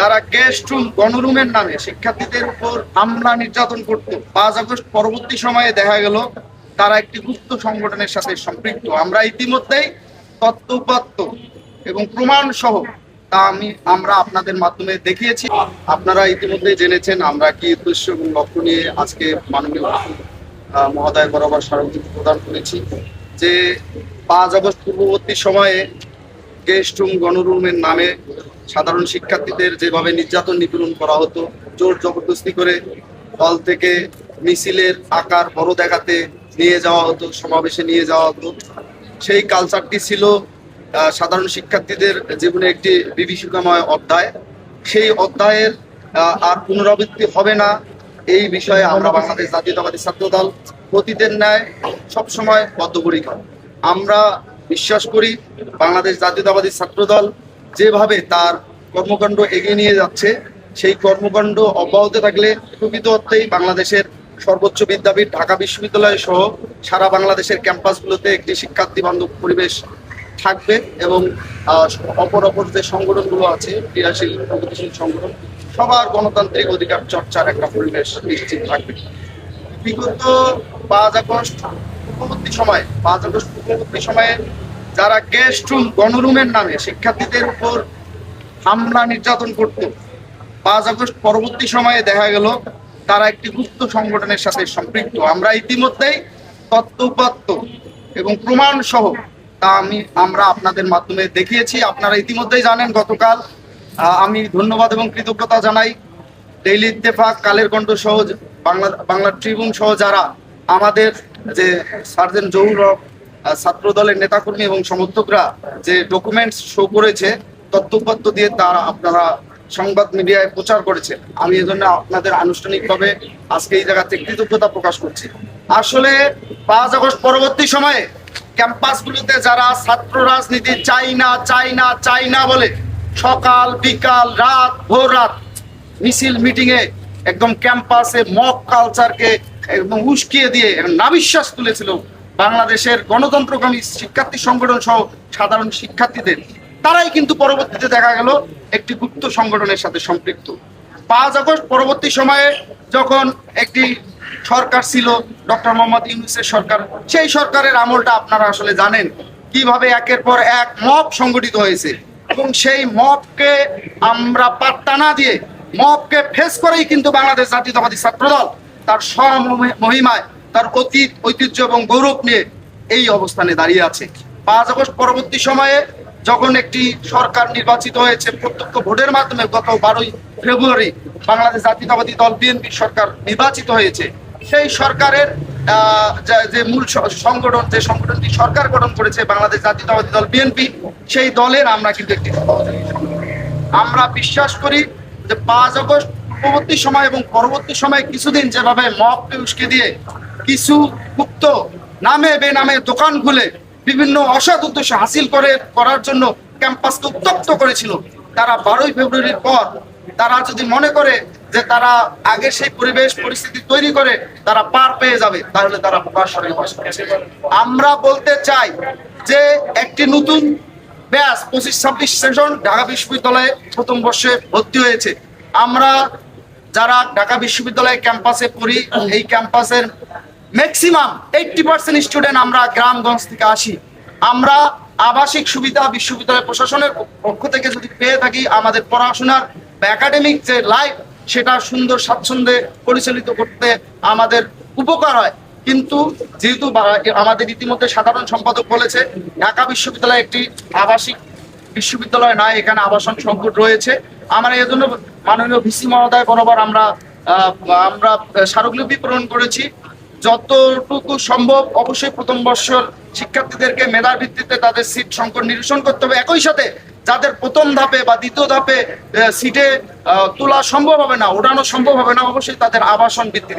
যারা guest room গণরুমের নামে শিক্ষার্থীদের উপর হামলা নির্যাতন করত 5 আগস্ট পরবর্তী সময়ে দেখা গেল তারা একটি গুপ্ত সংগঠনের সাথে সম্পৃক্ত। আমরা ইতিমধ্যেই তথ্য এবং প্রমাণ সহ তা আমরা আপনাদের মাধ্যমে দেখিয়েছি। আপনারা ইতিমধ্যে জেনেছেন আমরা কি উদ্দেশ্য এবং লক্ষ্য নিয়ে আজকে মাননীয় মহোদয় বরাবর স্মারকলিপি প্রদান করেছি। যে 5 আগস্ট পূর্ববর্তী সময়ে গেস্ট রুম গণরুমের নামে সাধারণ শিক্ষার্থীদের যেভাবে নির্যাতন নিপীড়ন করা হতো, জোর জবরদস্তি করে হল থেকে মিছিলের আকার বড় দেখাতে নিয়ে যাওয়া হতো, সমাবেশে নিয়ে যাওয়া হতো, সেই কালচারটি ছিল সাধারণ শিক্ষার্থীদের জীবনে একটি বিভীষিকাময় অধ্যায়। সেই অধ্যায়ের আর পুনরাবৃত্তি হবে না এই বিষয়ে আমরা বাংলাদেশ জাতীয়তাবাদী ছাত্রদল অতীতের ন্যায় সবসময় বদ্ধপরিকর। আমরা বিশ্বাস করি বাংলাদেশ জাতীয়তাবাদী ছাত্রদল যেভাবে তার কর্মকাণ্ড এগিয়ে নিয়ে যাচ্ছে, সেই কর্মকাণ্ড অব্যাহত থাকলে প্রকৃত অর্থেই বাংলাদেশের সর্বোচ্চ বিদ্যাপীঠ ঢাকা বিশ্ববিদ্যালয় সহ সারা বাংলাদেশের ক্যাম্পাসগুলোতে একটি শিক্ষার্থী বান্ধব পরিবেশ থাকবে এবং অপর যে সংগঠনগুলো আছে, ক্রিয়াশীল প্রগতিশীল সংগঠন, সবার গণতান্ত্রিক অধিকার চর্চার একটা পরিবেশ নিশ্চিত থাকবে। বিগত 5 আগস্ট পূর্ববর্তী সময়ে যারা গেস্ট রুম গণরুমের নামে শিক্ষার্থীদের উপর হামলা নির্যাতন করত 5 আগস্ট পরবর্তী সময়ে দেখা গেল তারা একটি গুপ্ত সংগঠনের সাথে সম্পৃক্ত। আমরা ইতিমধ্যেই তথ্য এবং প্রমাণ সহ তা আমরা আপনাদের মাধ্যমে দেখিয়েছি। আপনারা ইতিমধ্যেই জানেন, গতকাল আমি ধন্যবাদ এবং কৃতজ্ঞতা জানাই ডেইলি ইত্তেফাক, কালের কণ্ঠ সহ বাংলা ট্রিবিউন সহ যারা আমাদের যে সার্জেন্ট জহুর হক ছাত্র দলের নেতাকর্মী এবং সমর্থকরা যে ডকুমেন্টস শো করেছে, তথ্যপত্র দিয়ে তারা আপনারা সংবাদ মিডিয়ায় প্রচার করেছে। আমি এজন্য আপনাদের আনুষ্ঠানিকভাবে আজকে এই জায়গাতে কৃতজ্ঞতা প্রকাশ করছি। আসলে 5 আগস্ট পরবর্তী সময়ে ক্যাম্পাসগুলোতে যারা ছাত্র রাজনীতি চাই না বলে সকাল বিকাল রাত ভোর রাত মিছিল মিটিংয়ে একদম ক্যাম্পাসে মক কালচারকে একদম উস্কিয়ে দিয়ে নাবিশ্বাস তুলেছিল বাংলাদেশের গণতন্ত্রকামী শিক্ষার্থী সংগঠন সহ সাধারণ শিক্ষার্থীদের, তারাই কিন্তু পরবর্তীতে দেখা গেল একটি গুপ্ত সংগঠনের সাথে সম্পৃক্ত। 5 আগস্ট পরবর্তী সময়ে যখন একটি সরকার ছিল ডক্টর মোহাম্মদ ইউনূসের সরকার, সেই সরকারের আমলটা আপনারা আসলে জানেন কিভাবে একের পর এক মব সংগঠিত হয়েছে এবং সেই মবকে আমরা পাত্তা না দিয়ে মবকে ফেস করেই কিন্তু বাংলাদেশ জাতীয়তাবাদী ছাত্রদল তার স্বমহিমায় তার অতীত ঐতিহ্য এবং গৌরব নিয়ে এই অবস্থানে দাঁড়িয়ে আছে। 5 আগস্ট পরবর্তী সময়ে যখন একটি সরকার নির্বাচিত হয়েছে প্রত্যক্ষ ভোটের মাধ্যমে, গত 12ই ফেব্রুয়ারি বাংলাদেশ জাতীয়তাবাদী দল বিএনপি সরকার নির্বাচিত হয়েছে, সেই সরকারের যে মূল সংগঠন, যে সংগঠনটি সরকার গঠন করেছে বাংলাদেশ জাতীয়তাবাদী দল বিএনপি, সেই দলের আমরা কিন্তু একটি আমরা বিশ্বাস করি যে 5 আগস্ট পূর্ববর্তী সময় এবং পরবর্তী সময়ে কিছুদিন যেভাবে মবকে উস্কে দিয়ে কিছু মুক্ত নামে বেনামে দোকান খুলে বিভিন্ন অসৎ উদ্দেশ্য হাসিল করার জন্য ক্যাম্পাসকে উত্তপ্ত করেছিল, তারা 12ই ফেব্রুয়ারির পর তারা যদি মনে করে যে তারা আগে সেই পরিবেশ পরিস্থিতি তৈরি করে তারা পার পেয়ে যাবে, তাহলে তারা প্রকাশ্যে বাস করছে। আমরা বলতে চাই যে একটি নতুন ব্যাচ 25-26 সেশন ঢাকা বিশ্ববিদ্যালয়ে প্রথম বর্ষে ভর্তি হয়েছে। আমরা যারা ঢাকা বিশ্ববিদ্যালয় ক্যাম্পাসে পড়ি, এই ক্যাম্পাসের ম্যাক্সিমাম 80% স্টুডেন্ট আমরা গ্রামগঞ্জ থেকে আসি। আমরা আবাসিক সুবিধা বিশ্ববিদ্যালয় প্রশাসনের পক্ষ থেকে যদি পেয়ে থাকি, আমাদের পড়াশোনার বা একাডেমিক যে লাইফ সেটা সুন্দর স্বাচ্ছন্দ্যে পরিচালিত করতে আমাদের উপকার হয়। কিন্তু যেহেতু আমাদের ইতিমধ্যে সাধারণ সম্পাদক বলেছে ঢাকা বিশ্ববিদ্যালয় একটি আবাসিক বিশ্ববিদ্যালয় নয়, এখানে আবাসন সংকট রয়েছে। আমরা এই জন্য মাননীয় ভিসি মহোদয় বরাবর আমরা স্মারকলিপি প্রেরণ করেছি। যতটুকু সম্ভব অবশ্যই প্রথম বর্ষের শিক্ষার্থীদেরকে মেধার ভিত্তিতে তাদের সিট সংকট নিরসন করতে হবে। একই সাথে যাদের প্রথম ধাপে বা দ্বিতীয় ধাপে সিটে তোলা সম্ভব হবে না, ওঠানো সম্ভব হবে না, অবশ্যই তাদের আবাসন বৃদ্ধি